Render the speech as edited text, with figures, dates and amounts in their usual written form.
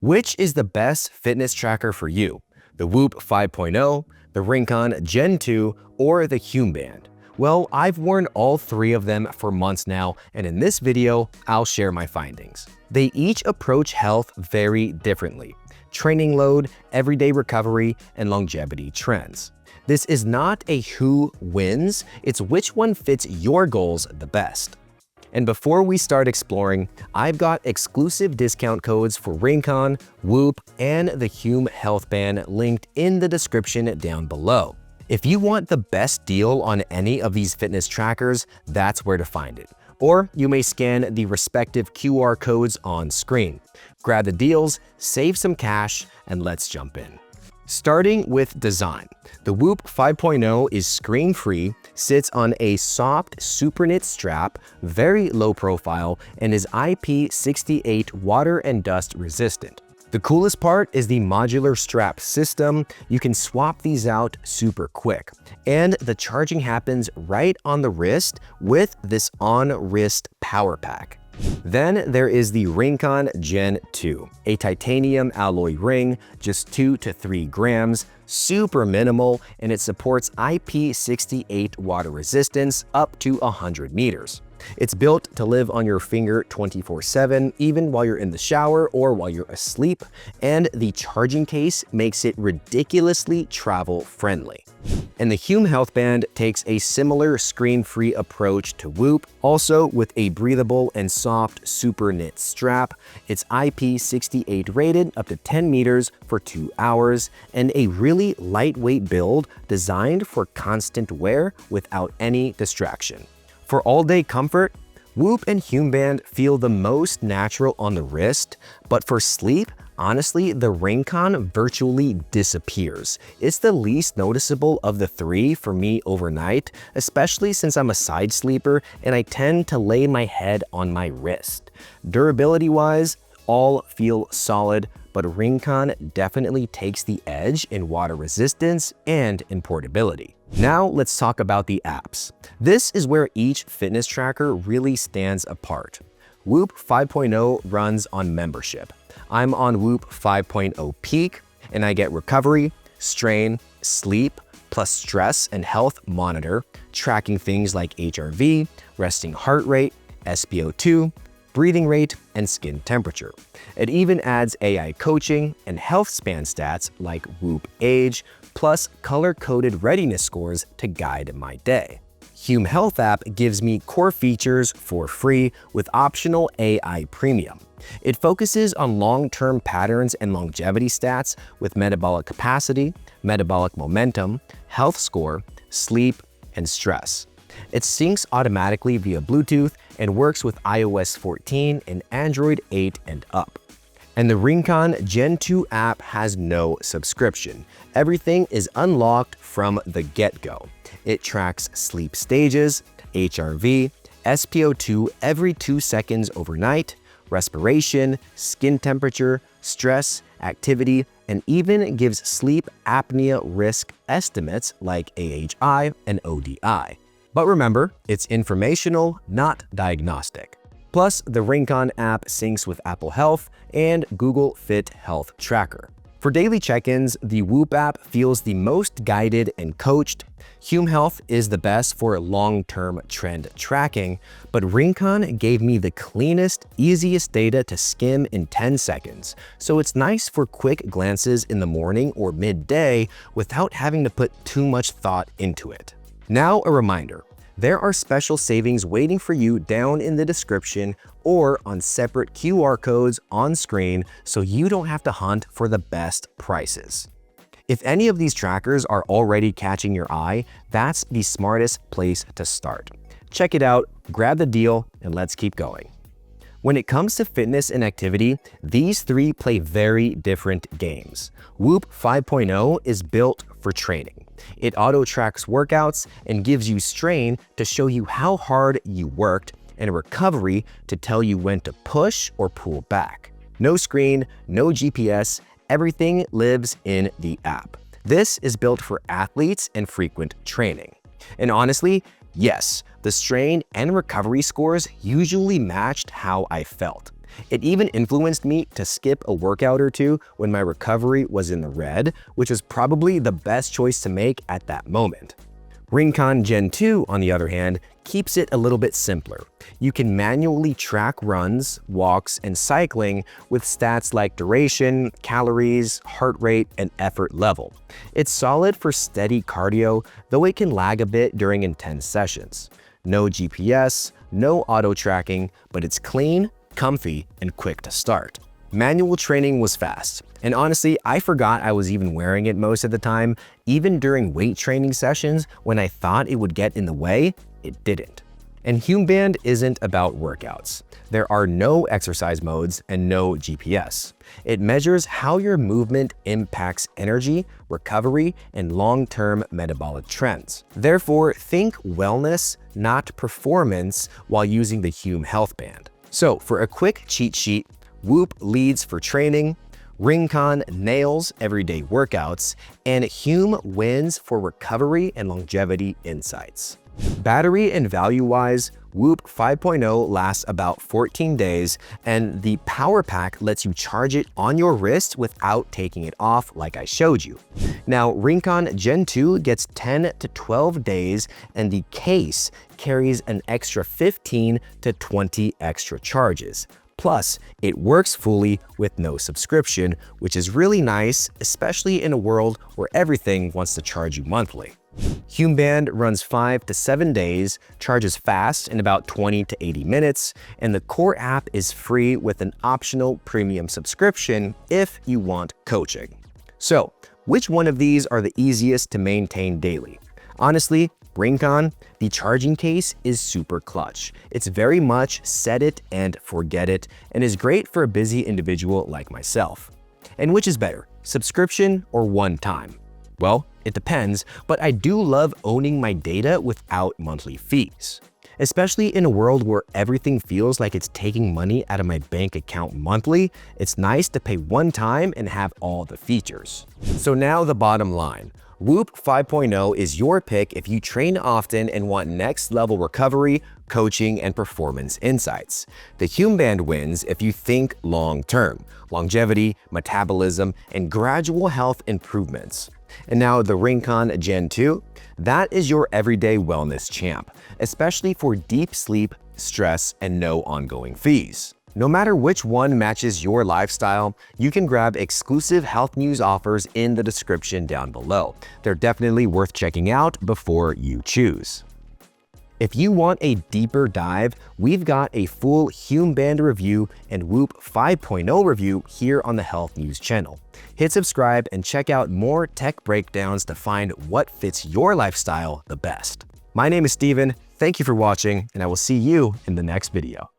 Which is the best fitness tracker for you? The Whoop 5.0, the RingConn Gen 2, or the Hume Band? Well, I've worn all three of them for months now, and in this video, I'll share my findings. They each approach health very differently: training load, everyday recovery, and longevity trends. This is not a who wins, it's which one fits your goals the best. And before we start exploring, I've got exclusive discount codes for RingConn, Whoop, and the Hume Health Band linked in the description down below. If you want the best deal on any of these fitness trackers, that's where to find it. Or you may scan the respective QR codes on screen. Grab the deals, save some cash, and let's jump in. Starting with design, the Whoop 5.0 is screen-free, sits on a soft super knit strap, very low profile, and is IP68 water and dust resistant. The coolest part is the modular strap system. You can swap these out super quick. And the charging happens right on the wrist with this on-wrist power pack. Then there is the RingConn Gen 2, a titanium alloy ring, just 2 to 3 grams, super minimal, and it supports IP68 water resistance up to 100 meters. It's built to live on your finger 24/7, even while you're in the shower or while you're asleep, and the charging case makes it ridiculously travel-friendly. And the Hume Health Band takes a similar screen-free approach to Whoop, also with a breathable and soft super knit strap. It's IP68 rated up to 10 meters for 2 hours, and a really lightweight build designed for constant wear without any distraction. For all-day comfort, Whoop and Hume Band feel the most natural on the wrist, but for sleep, honestly, the RingConn virtually disappears. It's the least noticeable of the three for me overnight, especially since I'm a side sleeper and I tend to lay my head on my wrist. Durability-wise, all feel solid, but RingConn definitely takes the edge in water resistance and in portability. Now let's talk about the apps. This is where each fitness tracker really stands apart. Whoop 5.0 runs on membership. I'm on Whoop 5.0 Peak, and I get recovery, strain, sleep, plus stress and health monitor, tracking things like HRV, resting heart rate, SpO2, breathing rate, and skin temperature. It even adds AI coaching and health span stats like Whoop age, plus color-coded readiness scores to guide my day. Hume Health app gives me core features for free with optional AI premium. It focuses on long-term patterns and longevity stats with metabolic capacity, metabolic momentum, health score, sleep, and stress. It syncs automatically via Bluetooth and works with iOS 14 and Android 8 and up. And the RingConn Gen 2 app has no subscription. Everything is unlocked from the get-go. It tracks sleep stages, HRV, SpO2 every 2 seconds overnight, respiration, skin temperature, stress, activity, and even gives sleep apnea risk estimates like AHI and ODI. But remember, it's informational, not diagnostic. Plus, the RingConn app syncs with Apple Health and Google Fit Health Tracker. For daily check-ins, the Whoop app feels the most guided and coached. Hume Health is the best for long-term trend tracking, but RingConn gave me the cleanest, easiest data to skim in 10 seconds, so it's nice for quick glances in the morning or midday without having to put too much thought into it. Now a reminder, there are special savings waiting for you down in the description or on separate QR codes on screen so you don't have to hunt for the best prices. If any of these trackers are already catching your eye, that's the smartest place to start. Check it out, grab the deal, and let's keep going. When it comes to fitness and activity, these three play very different games. Whoop 5.0 is built for training. It auto-tracks workouts and gives you strain to show you how hard you worked, and recovery to tell you when to push or pull back. No screen, no GPS, everything lives in the app. This is built for athletes and frequent training. And honestly, yes, the strain and recovery scores usually matched how I felt. It even influenced me to skip a workout or two when my recovery was in the red, which was probably the best choice to make at that moment. RingConn Gen 2, on the other hand, keeps it a little bit simpler. You can manually track runs, walks, and cycling with stats like duration, calories, heart rate, and effort level. It's solid for steady cardio, though it can lag a bit during intense sessions. No GPS, no auto tracking, but it's clean, comfy, and quick to start. Manual training was fast, and honestly, I forgot I was even wearing it most of the time. Even during weight training sessions, when I thought it would get in the way, it didn't. And Hume Band isn't about workouts. There are no exercise modes and no GPS. It measures how your movement impacts energy, recovery, and long-term metabolic trends. Therefore, think wellness, not performance, while using the Hume Health Band. So, for a quick cheat sheet, Whoop leads for training, RingConn nails everyday workouts, and Hume wins for recovery and longevity insights. Battery and value-wise, Whoop 5.0 lasts about 14 days, and the Power Pack lets you charge it on your wrist without taking it off like I showed you. Now, RingConn Gen 2 gets 10 to 12 days, and the case carries an extra 15 to 20 extra charges. Plus, it works fully with no subscription, which is really nice, especially in a world where everything wants to charge you monthly. Hume Band runs 5 to 7 days, charges fast in about 20 to 80 minutes, and the core app is free with an optional premium subscription if you want coaching. So, which one of these are the easiest to maintain daily? Honestly, RingConn, the charging case is super clutch. It's very much set it and forget it, and is great for a busy individual like myself. And which is better, subscription or one time? Well, it depends, but I do love owning my data without monthly fees. Especially in a world where everything feels like it's taking money out of my bank account monthly, it's nice to pay one time and have all the features. So now the bottom line. Whoop 5.0 is your pick if you train often and want next level recovery, coaching, and performance insights. The Hume Band wins if you think long term, longevity, metabolism, and gradual health improvements. And now the RingConn Gen 2, that is your everyday wellness champ, especially for deep sleep, stress, and no ongoing fees. No matter which one matches your lifestyle, you can grab exclusive health news offers in the description down below. They're definitely worth checking out before you choose. If you want a deeper dive, we've got a full Hume Band review and Whoop 5.0 review here on the Health News channel. Hit subscribe and check out more tech breakdowns to find what fits your lifestyle the best. My name is Steven, thank you for watching, and I will see you in the next video.